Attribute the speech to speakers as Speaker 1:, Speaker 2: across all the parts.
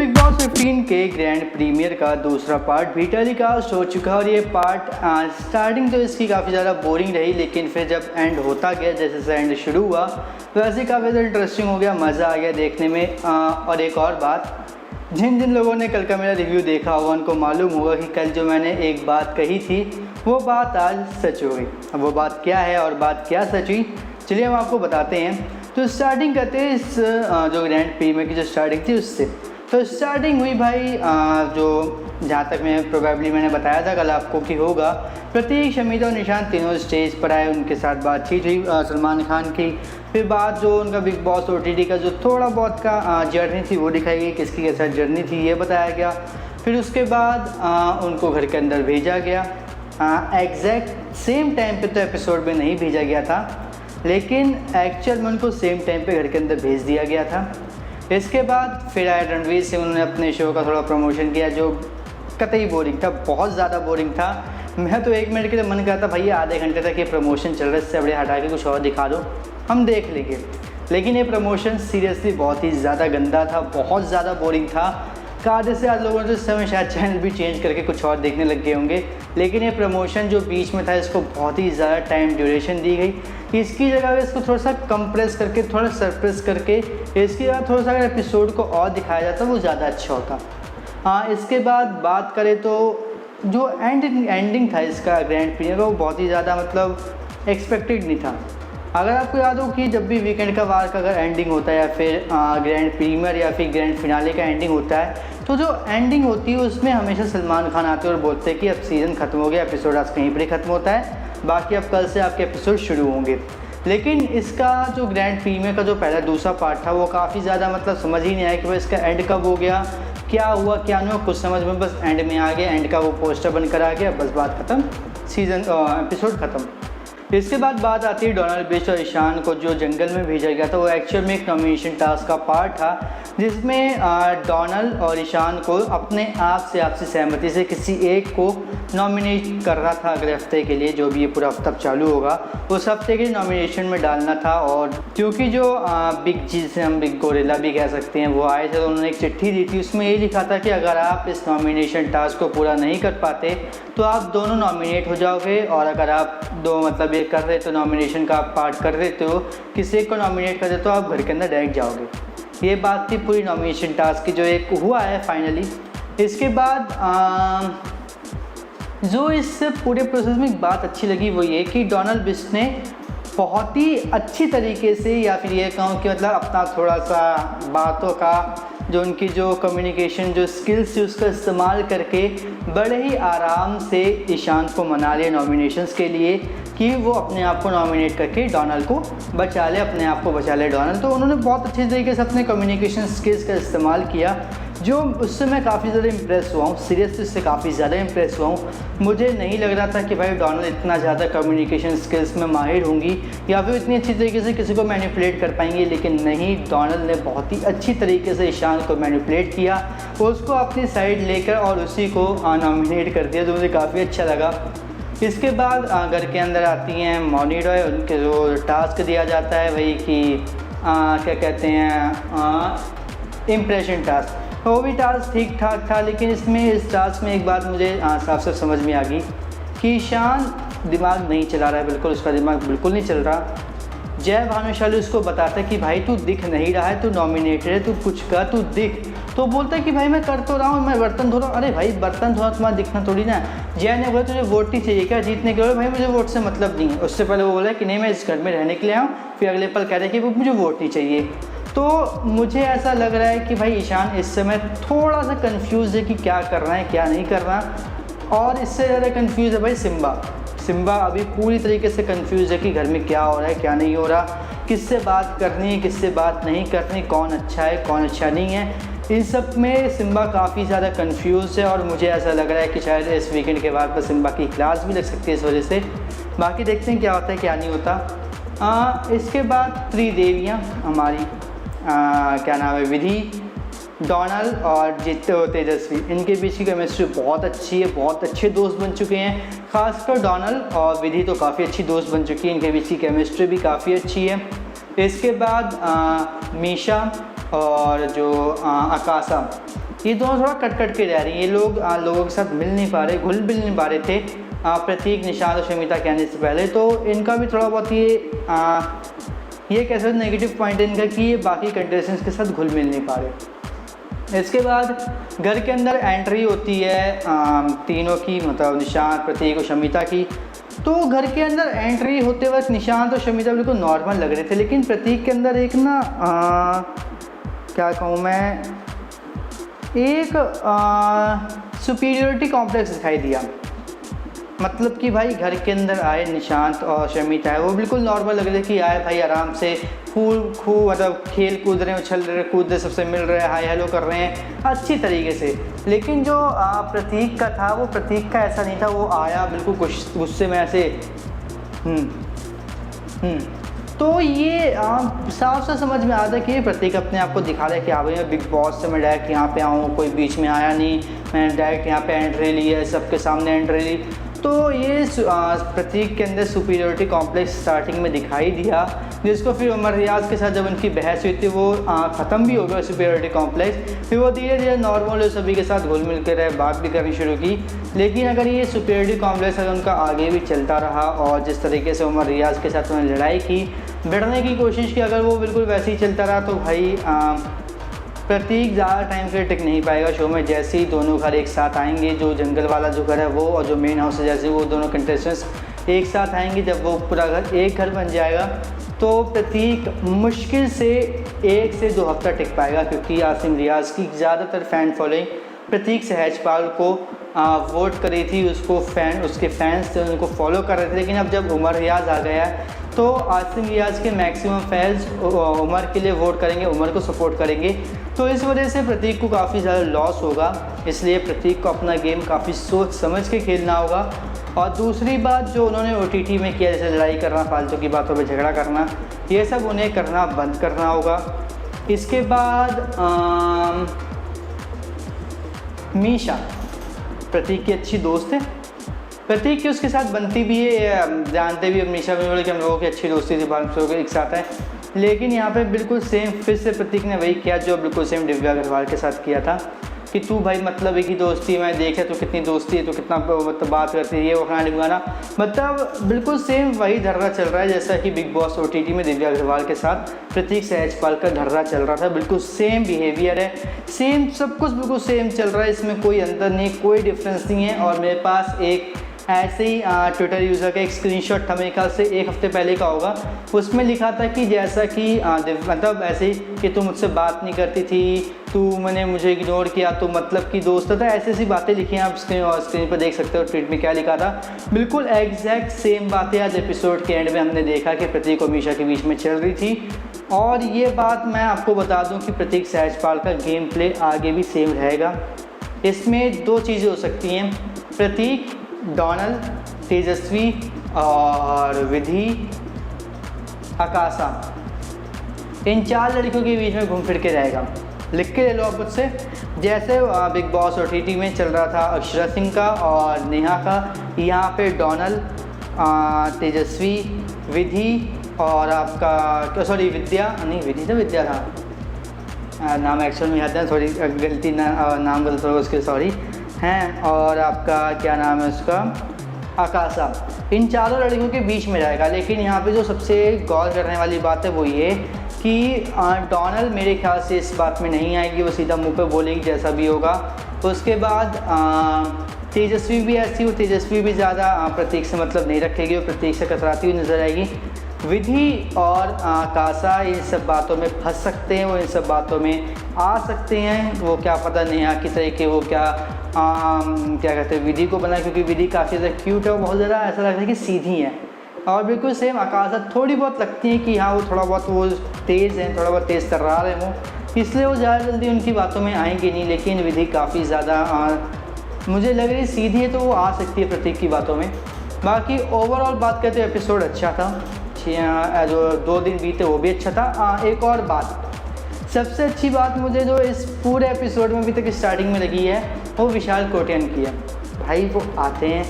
Speaker 1: Big boss 15 के grand premiere का दूसरा पार्ट भी टेलीकास्ट हो चुका है और ये पार्ट स्टार्टिंग तो इसकी काफ़ी ज़्यादा बोरिंग रही, लेकिन फिर जब एंड होता गया, जैसे से एंड शुरू हुआ वैसे काफ़ी ज़्यादा इंटरेस्टिंग हो गया, मज़ा आ गया देखने में। और एक और बात, जिन जिन लोगों ने कल का मेरा रिव्यू देखा होगा उनको मालूम होगा कि कल जो मैंने एक बात कही थी वो बात आज सच हो गई। अब वो बात क्या है और बात क्या सच हुई, चलिए हम आपको बताते हैं। तो स्टार्टिंग करते हैं इस जो ग्रैंड प्रीमियर की जो स्टार्टिंग थी उससे। तो स्टार्टिंग हुई भाई, जो जहाँ तक मैंने बताया था कल आपको कि होगा, प्रतीक, शमीता और निशान तीनों स्टेज पर आए, उनके साथ बातचीत हुई सलमान खान की। फिर बाद जो उनका बिग बॉस OTT का जो थोड़ा बहुत का जर्नी थी वो दिखाई गई, किसकी के साथ जर्नी थी ये बताया गया। फिर उसके बाद उनको घर के अंदर भेजा गया। एग्जैक्ट सेम टाइम पे तो एपिसोड में नहीं भेजा गया था, लेकिन एक्चुअल में उनको सेम टाइम पे घर के अंदर भेज दिया गया था। इसके बाद फिर आए रणवीर सिंह, उन्होंने अपने शो का थोड़ा प्रमोशन किया जो कतई बोरिंग था, बहुत ज़्यादा बोरिंग था। मैं तो 1 मिनट के लिए मन करता भैया आधे घंटे तक ये प्रमोशन चल रहा है, इससे बड़े हटा के कुछ और दिखा दो, हम देख लेंगे। लेकिन ये प्रमोशन सीरियसली बहुत ही ज़्यादा गंदा था, बहुत ज़्यादा बोरिंग था। आधे से ज़्यादा लोगों ने तो इस समय शायद चैनल भी चेंज करके कुछ और देखने लग गए होंगे। लेकिन ये प्रमोशन जो बीच में था इसको बहुत ही ज़्यादा टाइम ड्यूरेशन दी गई। इसकी जगह इसको थोड़ा सा कंप्रेस करके, थोड़ा सरप्रेस करके, इसकी जगह थोड़ा सा अगर एपिसोड को और दिखाया जाता वो ज़्यादा अच्छा होता। इसके बाद बात करें तो जो एंडिंग था इसका ग्रैंड प्रीमियर का, वो बहुत ही ज़्यादा मतलब एक्सपेक्टेड नहीं था। अगर आपको याद हो कि जब भी वीकेंड का वार का अगर एंडिंग होता है या फिर ग्रैंड प्रीमियर या फिर ग्रैंड फिनाले का एंडिंग होता है, तो जो एंडिंग होती है उसमें हमेशा सलमान खान आते हैं और बोलते हैं कि अब सीज़न ख़त्म हो गया, एपिसोड आज कहीं पर ही ख़त्म होता है, बाकी अब कल से आपके एपिसोड शुरू होंगे। लेकिन इसका जो ग्रैंड प्रीमियर का जो पहला दूसरा पार्ट था वो काफ़ी ज़्यादा मतलब समझ ही नहीं आया कि भाई इसका एंड कब हो गया, क्या हुआ क्या नहीं हुआ, कुछ समझ में, बस एंड में आ गया, एंड का वो पोस्टर बनकर आ गया, बस बात ख़त्म, एपिसोड ख़त्म। इसके बाद बात आती है डोनाल्ड बिस्ट और ईशान को जो जंगल में भेजा गया था। वो एक्चुअल में एक नॉमिनेशन टास्क का पार्ट था जिसमें डोनाल्ड और ईशान को अपने आप से आपसी सहमति से किसी एक को नॉमिनेट करना था अगले हफ्ते के लिए, जो भी ये पूरा हफ्ता चालू होगा उस हफ्ते के नॉमिनेशन में डालना था। और क्योंकि जो बिग जी से हम बिग गोरिल्ला भी कह सकते हैं वो आए थे, तो उन्होंने एक चिट्ठी दी थी, उसमें ये लिखा था कि अगर आप इस नॉमिनेशन टास्क को पूरा नहीं कर पाते तो आप दोनों नॉमिनेट हो जाओगे, और अगर आप दो मतलब ये कर रहे तो नॉमिनेशन का आप पार्ट कर देते हो, किसी एक को नॉमिनेट कर देते तो आप घर के अंदर डायरेक्ट जाओगे। ये बात थी पूरी नॉमिनेशन टास्क की, जो एक हुआ है फाइनली। इसके बाद जो इस पूरे प्रोसेस में एक बात अच्छी लगी वो ये कि डोनाल्ड बिस्ट ने बहुत ही अच्छी तरीके से, या फिर ये कहूँ कि मतलब अपना थोड़ा सा बातों का जो उनकी जो कम्युनिकेशन जो स्किल्स थी उसका इस्तेमाल करके बड़े ही आराम से ईशान को मना लिया नॉमिनेशंस के लिए कि वो अपने आप को नॉमिनेट करके डोनाल्ड को बचा ले, अपने आप को बचा ले डोनाल्ड। तो उन्होंने बहुत अच्छे तरीके से अपने कम्युनिकेशन स्किल्स का इस्तेमाल किया, जो उससे मैं काफ़ी ज़्यादा इम्प्रेस हुआ हूँ, सीरियसली उससे काफ़ी ज़्यादा इम्प्रेस हुआ हूँ। मुझे नहीं लग रहा था कि भाई डोनाल्ड इतना ज़्यादा कम्युनिकेशन स्किल्स में माहिर होंगी या फिर इतनी अच्छी तरीके से किसी को मैनिपुलेट कर पाएंगी, लेकिन नहीं, डोनाल्ड ने बहुत ही अच्छी तरीके से ईशान को मैनिपुलेट किया, उसको अपनी साइड लेकर और उसी को नॉमिनेट कर दिया, जो मुझे काफ़ी अच्छा लगा। इसके बाद घर के अंदर आती हैं मौनी रॉय, उनके जो टास्क दिया जाता है वही कि क्या कहते हैं इम्प्रेशन टास्क, वो भी टास्क ठीक ठाक था। लेकिन इस टास्क में एक बात मुझे साफ साफ समझ में आ गई कि ईशान दिमाग नहीं चला रहा है, बिल्कुल उसका दिमाग बिल्कुल नहीं चल रहा। जय भानुशाली उसको बताता है कि भाई तू दिख नहीं रहा है, तू नॉमिनेटेड है, तू कुछ कर, तू दिख। तो बोलता है कि भाई मैं कर तो रहा हूँ, मैं बर्तन धो रहा हूँ। अरे भाई बर्तन धोना तुम्हारा दिखना थोड़ी ना। जय ने बोला तुझे वोट ही चाहिए क्या जीतने के लिए? भाई मुझे वोट से मतलब नहीं है। उससे पहले वो बोला कि नहीं मैं इस घर में रहने के लिए आऊँ, फिर अगले पल कह रहे कि मुझे वोट ही चाहिए। तो मुझे ऐसा लग रहा है कि भाई ईशान इस समय थोड़ा सा कन्फ्यूज़ है कि क्या करना है क्या नहीं करना, और इससे ज़्यादा कन्फ्यूज़ है भाई सिम्बा अभी पूरी तरीके से कंफ्यूज है कि घर में क्या हो रहा है क्या नहीं हो रहा, किससे बात करनी है किससे बात नहीं करनी, कौन अच्छा है कौन अच्छा नहीं है। इन सब में सिम्बा काफ़ी ज़्यादा कंफ्यूज है, और मुझे ऐसा लग रहा है कि शायद इस वीकेंड के बाद पर सिम्बा की क्लास भी लग सकती है इस वजह से। बाकी देखते हैं क्या होता है क्या नहीं होता। इसके बाद त्रिदेवियाँ हमारी क्या नाम है, विधि, डोनाल्ड और तेजस्वी, इनके बीच की केमिस्ट्री बहुत अच्छी है, बहुत अच्छे दोस्त बन चुके हैं। खासकर डोनाल्ड और विधि तो काफ़ी अच्छी दोस्त बन चुकी है, इनके बीच की केमिस्ट्री भी काफ़ी अच्छी है। इसके बाद मीशा और जो आकाशा, ये दोनों थोड़ा कट कट के रह रही हैं। ये लोग लोगों के साथ मिल नहीं पा रहे, घुल मिल नहीं पा रहे थे प्रतीक, निशांत और शमिता के आने से पहले। तो इनका भी थोड़ा बहुत ये कैसे नेगेटिव पॉइंट है इनका कि ये बाकी कंटेस्टेंट्स के साथ घुल मिल नहीं पा रहे। इसके बाद घर के अंदर एंट्री होती है तीनों की, मतलब निशांत, प्रतीक और शमिता की। तो घर के अंदर एंट्री होते वक्त निशांत और शमिता बिल्कुल नॉर्मल लग रहे थे, लेकिन प्रतीक के अंदर एक ना क्या कहूँ मैं, एक सुपीरियरिटी कॉम्प्लेक्स दिखाई दिया। मतलब कि भाई घर के अंदर आए निशांत और शमिता है, वो बिल्कुल नॉर्मल लग रहे थे कि आए भाई आराम से खूब मतलब खेल कूद रहे हैं, उछल रहे, कूद रहे, सबसे मिल रहे हैं, हाय हेलो कर रहे हैं अच्छी तरीके से। लेकिन जो प्रतीक का था, वो प्रतीक का ऐसा नहीं था। वो आया बिल्कुल गुस्से में ऐसे तो ये साफ साफ समझ में आता है कि प्रतीक अपने आप को दिखा रहा है कि हाँ भाई मैं बिग बॉस से मैं डायरेक्ट यहाँ पे आऊँ, कोई बीच में आया नहीं, मैंने डायरेक्ट यहाँ पे एंट्री ली है, सबके सामने एंट्री ली। तो ये प्रतीक के अंदर सुपीरियरिटी कॉम्प्लेक्स स्टार्टिंग में दिखाई दिया, जिसको फिर उमर रियाज के साथ जब उनकी बहस हुई थी वो ख़त्म भी हो गया सुपीरियरिटी कॉम्प्लेक्स। फिर वो धीरे धीरे नॉर्मल सभी के साथ घुल मिल कर रहे, बात भी करनी शुरू की। लेकिन अगर ये सुपीरियरिटी कॉम्प्लेक्स अगर उनका आगे भी चलता रहा और जिस तरीके से उमर रियाज के साथ उन्होंने लड़ाई की, भिड़ने की कोशिश की, अगर वो बिल्कुल वैसे ही चलता रहा तो भाई प्रतीक ज़्यादा टाइम के लिए टिक नहीं पाएगा शो में। जैसे ही दोनों घर एक साथ आएंगे, जो जंगल वाला जो घर है वो और जो मेन हाउस है, जैसे वो दोनों कंटेस्टेंट्स एक साथ आएंगे, जब वो पूरा घर एक घर बन जाएगा तो प्रतीक मुश्किल से 1 से 2 हफ्ता टिक पाएगा, क्योंकि आसिम रियाज की ज़्यादातर फ़ैन फॉलोइंग प्रतीक सहजपाल को वोट करी थी, उसके फैंस थे, उनको फॉलो कर रहे थे। लेकिन अब जब उमर रियाज आ गया तो आसिम रियाज के मैक्सिमम फैंस उमर के लिए वोट करेंगे, उमर को सपोर्ट करेंगे। तो इस वजह से प्रतीक को काफ़ी ज़्यादा लॉस होगा। इसलिए प्रतीक को अपना गेम काफ़ी सोच समझ के खेलना होगा। और दूसरी बात जो उन्होंने OTT में किया, जैसे लड़ाई करना, फालतू की बातों पे झगड़ा करना, ये सब उन्हें करना बंद करना होगा। इसके बाद मीशा प्रतीक की अच्छी दोस्त है, प्रतीक की उसके साथ बनती भी है, जानते भी मीशा भी बोले कि हम लोगों की अच्छी दोस्ती थी, बात लोग एक साथ है। लेकिन यहाँ पे बिल्कुल सेम फिर से प्रतीक ने वही किया जो बिल्कुल सेम दिव्या अग्रवाल के साथ किया था कि तू भाई मतलब एक ही दोस्ती, मैं देखे तो कितनी दोस्ती है, तो कितना मतलब बात करती है, ये वो खाना डिगाना, मतलब बिल्कुल सेम वही धर्रा चल रहा है जैसा कि बिग बॉस OTT में दिव्या अग्रवाल के साथ प्रतीक सहजपाल का धर्रा चल रहा था। बिल्कुल सेम बिहेवियर है, सेम सब कुछ बिल्कुल सेम चल रहा है, इसमें कोई अंतर नहीं, कोई डिफरेंस नहीं है। और मेरे पास एक ऐसे ही ट्विटर यूज़र का एक स्क्रीनशॉट था, मेरे ख्याल से 1 हफ्ते पहले का होगा, उसमें लिखा था कि जैसा कि मतलब ऐसे ही कि तू मुझसे बात नहीं करती थी, मैंने मुझे इग्नोर किया, तो मतलब कि दोस्त था, ऐसी ऐसी बातें लिखी हैं। आप स्क्रीन पर देख सकते हो ट्वीट में क्या लिखा था, बिल्कुल एग्जैक्ट सेम बातें आज एपिसोड के एंड में हमने देखा कि प्रतीक और मीशा के बीच में चल रही थी। और ये बात मैं आपको बता दूँ कि प्रतीक सहजपाल का गेम प्ले आगे भी सेम रहेगा। इसमें 2 चीज़ें हो सकती हैं, प्रतीक, डोनल, तेजस्वी और विधि, आकाशा, इन 4 लड़कियों के बीच में घूम फिर के रहेगा। लिख के ले लो आप मुझसे, जैसे बिग बॉस OTT में चल रहा था अक्षरा सिंह का और नेहा का, यहाँ पे डोनल, तेजस्वी, विधि और आपका सॉरी विद्या, नहीं विधि तो विद्या था, नाम एक्चुअल में याद है, थोड़ी गलती नाम गलत होगा उसके, सॉरी हैं, और आपका क्या नाम है उसका, आकाशा, इन 4 लड़कियों के बीच में रहेगा। लेकिन यहाँ पे जो सबसे गौर करने वाली बात है वो ये कि डोनल मेरे ख्याल से इस बात में नहीं आएगी, वो सीधा मुंह पे बोलेगी जैसा भी होगा। उसके बाद तेजस्वी भी ऐसी हो, तेजस्वी भी ज़्यादा प्रतीक से मतलब नहीं रखेगी, वो प्रतीक से कतराती हुई नजर आएगी। विधि और आकाशा इन सब बातों में फंस सकते हैं, वो इन सब बातों में आ सकते हैं, वो क्या पता नेहा की तरीके वो क्या कहते हैं विधि को बना, क्योंकि विधि काफ़ी ज़्यादा क्यूट है, वो बहुत ज़्यादा ऐसा लगता है कि सीधी है। और बिल्कुल सेम आकाशा थोड़ी बहुत लगती है कि हाँ वो थोड़ा बहुत वो तेज़ है, थोड़ा बहुत तेज़ तर्रार है वो, इसलिए वो ज़्यादा जल्दी उनकी बातों में आएंगे नहीं। लेकिन विधि काफ़ी ज़्यादा मुझे लग रही सीधी है, तो वो आ सकती है प्रतीक की बातों में। बाकी ओवरऑल बात करते हुए एपिसोड अच्छा था, जो 2 दिन बीते वो भी अच्छा था। एक और बात, सबसे अच्छी बात मुझे जो इस पूरे एपिसोड में अभी तक स्टार्टिंग में लगी है वो विशाल कोटियन की है। भाई वो आते हैं,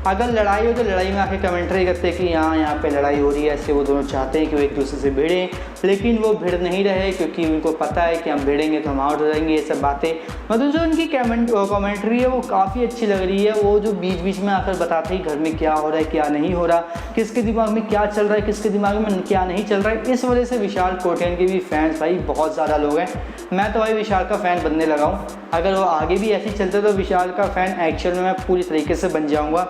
Speaker 1: अगर लड़ाई हो तो लड़ाई में आके कमेंट्री करते हैं कि यहाँ पे लड़ाई हो रही है, ऐसे वो दोनों चाहते हैं कि वो एक दूसरे से भिड़ें, लेकिन वो भिड़ नहीं रहे क्योंकि उनको पता है कि हम भिड़ेंगे तो हम आउट हो जाएंगे। ये सब बातें मतलब जो उनकी कमेंट्री है वो काफ़ी अच्छी लग रही है। वो जो बीच बीच में आकर बताते हैं घर में क्या हो रहा है क्या नहीं हो रहा, किसके दिमाग में क्या चल रहा है किसके दिमाग में क्या नहीं चल रहा है। इस वजह से विशाल कोटियन के भी फैंस भाई बहुत ज़्यादा लोग हैं। मैं तो भाई विशाल का फ़ैन बनने लगा हूँ। अगर वो आगे भी ऐसे ही चलते तो विशाल का फ़ैन एक्चुअल में मैं पूरी तरीके से बन जाऊँगा।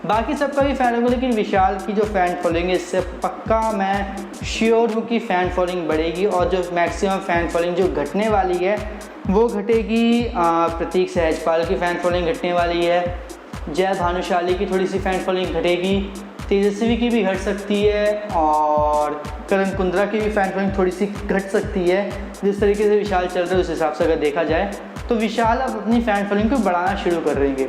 Speaker 1: बाकी सबका भी फ़ैन होगा, लेकिन विशाल की जो फ़ैन फॉलोइंग है इससे पक्का मैं श्योर हूँ कि फ़ैन फॉलोइंग बढ़ेगी। और जो मैक्सिमम फ़ैन फॉलोइंग जो घटने वाली है वो घटेगी प्रतीक सहजपाल की फ़ैन फॉलोइंग घटने वाली है, जय भानुशाली की थोड़ी सी फ़ैन फॉलोइंग घटेगी, तेजस्वी की भी घट सकती है और करण कुंद्रा की भी फ़ैन फॉलोइंग थोड़ी सी घट सकती है। जिस तरीके से विशाल चल रहे हैं उस हिसाब से अगर देखा जाए तो विशाल अब अपनी फ़ैन फॉलोइंग को बढ़ाना शुरू कर देंगे,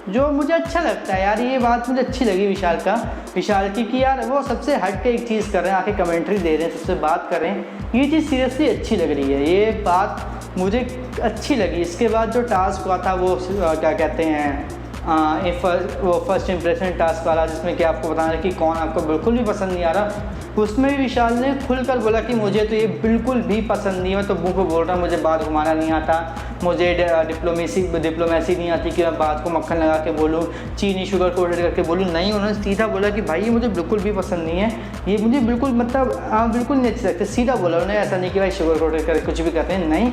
Speaker 1: जो मुझे अच्छा लगता है यार। ये बात मुझे अच्छी लगी विशाल की कि यार वो सबसे हट के एक चीज़ कर रहे हैं, आके कमेंट्री दे रहे हैं, सबसे बात कर रहे हैं। ये चीज़ सीरियसली अच्छी लग रही है, ये बात मुझे अच्छी लगी। इसके बाद जो टास्क हुआ था वो क्या कहते हैं वो फर्स्ट इंप्रेशन टास्क वाला, जिसमें कि आपको बताना है कि कौन आपको बिल्कुल भी पसंद नहीं आ रहा, उसमें भी विशाल ने खुलकर बोला कि मुझे तो ये बिल्कुल भी पसंद नहीं है। मैं तो मुँह पे बोल रहा हूँ मुझे बात घुमाना नहीं आता, मुझे डिप्लोमेसी नहीं आती कि मैं बात को मक्खन लगा के बोलूँ, चीनी शुगर कोटेड करके बोलूँ। नहीं, उन्होंने सीधा बोला कि भाई ये मुझे बिल्कुल भी पसंद नहीं है, ये मुझे बिल्कुल बिल्कुल नहीं अच्छे लगते। सीधा बोला उन्होंने, ऐसा नहीं कि भाई शुगर कोटेड करके कुछ भी कहते हैं, नहीं,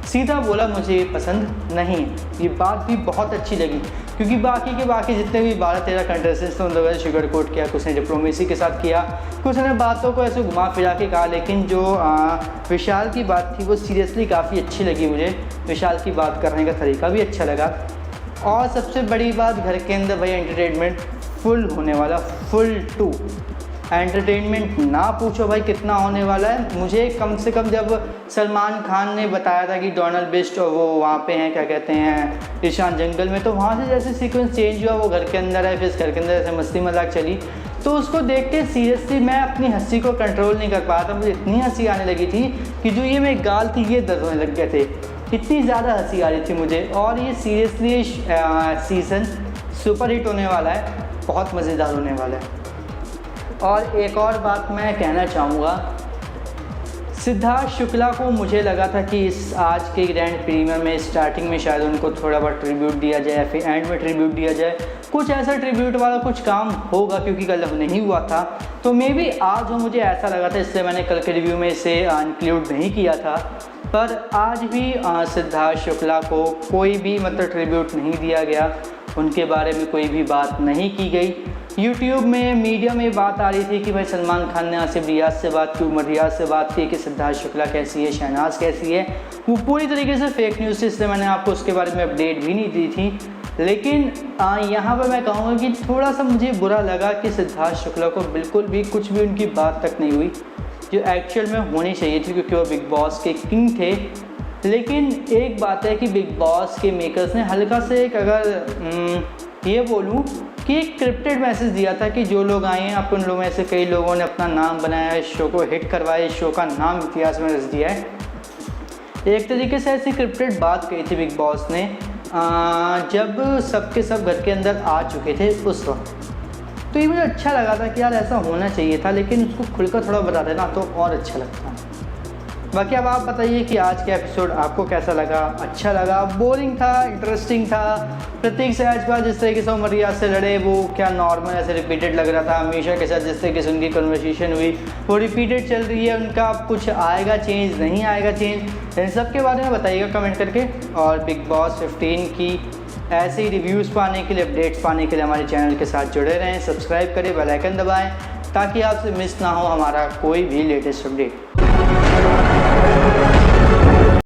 Speaker 1: सीधा बोला मुझे ये पसंद नहीं। ये बात भी बहुत अच्छी लगी क्योंकि बाकी जितने भी 12-13 कंटेस्टेंट्स थे उन लोगों ने शुगर कोट किया, कुछ ने डिप्लोमेसी के साथ किया, कुछ ने बातों को ऐसे घुमा फिरा के कहा। लेकिन जो विशाल की बात थी वो सीरियसली काफ़ी अच्छी लगी मुझे। विशाल की बात करने का तरीका भी अच्छा लगा। और सबसे बड़ी बात, घर के अंदर भाई एंटरटेनमेंट फुल होने वाला, फुल टू एंटरटेनमेंट ना पूछो भाई कितना होने वाला है। मुझे कम से कम जब सलमान खान ने बताया था कि डोनाल्ड बिस्ट और वो वहाँ पे हैं, क्या कहते हैं, ईशान जंगल में, तो वहाँ से जैसे सीक्वेंस चेंज हुआ, वो घर के अंदर है, फिर घर के अंदर ऐसे मस्ती मजाक चली, तो उसको देख के सीरियसली मैं अपनी हंसी को कंट्रोल नहीं कर पाया था। मुझे इतनी हंसी आने लगी थी कि जो ये मेरी गाल थी ये दर्द होने लग गए थे, इतनी ज़्यादा हंसी आ रही थी मुझे। और ये सीरियसली सीज़न सुपर हिट होने वाला है, बहुत मज़ेदार होने वाला है। और एक और बात मैं कहना चाहूँगा, सिद्धार्थ शुक्ला को मुझे लगा था कि इस आज के ग्रैंड प्रीमियर में स्टार्टिंग में शायद उनको थोड़ा बहुत ट्रिब्यूट दिया जाए या फिर एंड में ट्रिब्यूट दिया जाए, कुछ ऐसा ट्रिब्यूट वाला कुछ काम होगा क्योंकि कल नहीं हुआ था। तो मे बी आज हो, मुझे ऐसा लगा था, इसलिए मैंने कल के रिव्यू में इसे इंक्लूड नहीं किया था। पर आज भी सिद्धार्थ शुक्ला को कोई भी मतलब ट्रिब्यूट नहीं दिया गया, उनके बारे में कोई भी बात नहीं की गई। यूट्यूब में मीडिया में बात आ रही थी कि भाई सलमान खान ने आसिफ रियाज से बात की, उमर रियाज से बात की कि सिद्धार्थ शुक्ला कैसी है, शहनाज कैसी है। वो पूरी तरीके से फेक न्यूज़ थी, इसलिए मैंने आपको उसके बारे में अपडेट भी नहीं दी थी। लेकिन यहाँ पर मैं कहूँगा कि थोड़ा सा मुझे बुरा लगा कि सिद्धार्थ शुक्ला को बिल्कुल भी कुछ भी उनकी बात तक नहीं हुई जो एक्चुअल में होनी चाहिए थी, क्योंकि वो बिग बॉस के किंग थे। लेकिन एक बात है कि बिग बॉस के मेकर्स ने हल्का से एक, अगर ये बोलूँ कि एक क्रिप्टेड मैसेज दिया था कि जो लोग आए हैं, आप उन लोगों में से कई लोगों ने अपना नाम बनाया, इस शो को हिट करवाया, इस शो का नाम इतिहास में रच दिया है। एक तरीके से ऐसी क्रिप्टेड बात कही थी बिग बॉस ने जब सबके सब घर के अंदर आ चुके थे उस वक्त। तो ये मुझे अच्छा लगा था कि यार ऐसा होना चाहिए था, लेकिन उसको खुलकर थोड़ा बता देना तो और अच्छा लगता। बाकी अब आप बताइए कि आज का एपिसोड आपको कैसा लगा, अच्छा लगा, बोरिंग था, इंटरेस्टिंग था। प्रतीक सहजपाल जिस तरीके से उमर रियाज से लड़े वो क्या नॉर्मल ऐसे रिपीटेड लग रहा था। हमेशा के साथ जिस तरीके से उनकी कन्वर्सेशन हुई वो रिपीटेड चल रही है, उनका अब कुछ आएगा चेंज, नहीं आएगा चेंज, इन सब के बारे में बताइएगा कमेंट करके। और बिग बॉस 15 की ऐसे ही रिव्यूज़ पाने के लिए, अपडेट्स पाने के लिए हमारे चैनल के साथ जुड़े रहें, सब्सक्राइब करें, बेल आइकन दबाएँ ताकि आपसे मिस ना हो हमारा कोई भी लेटेस्ट अपडेट।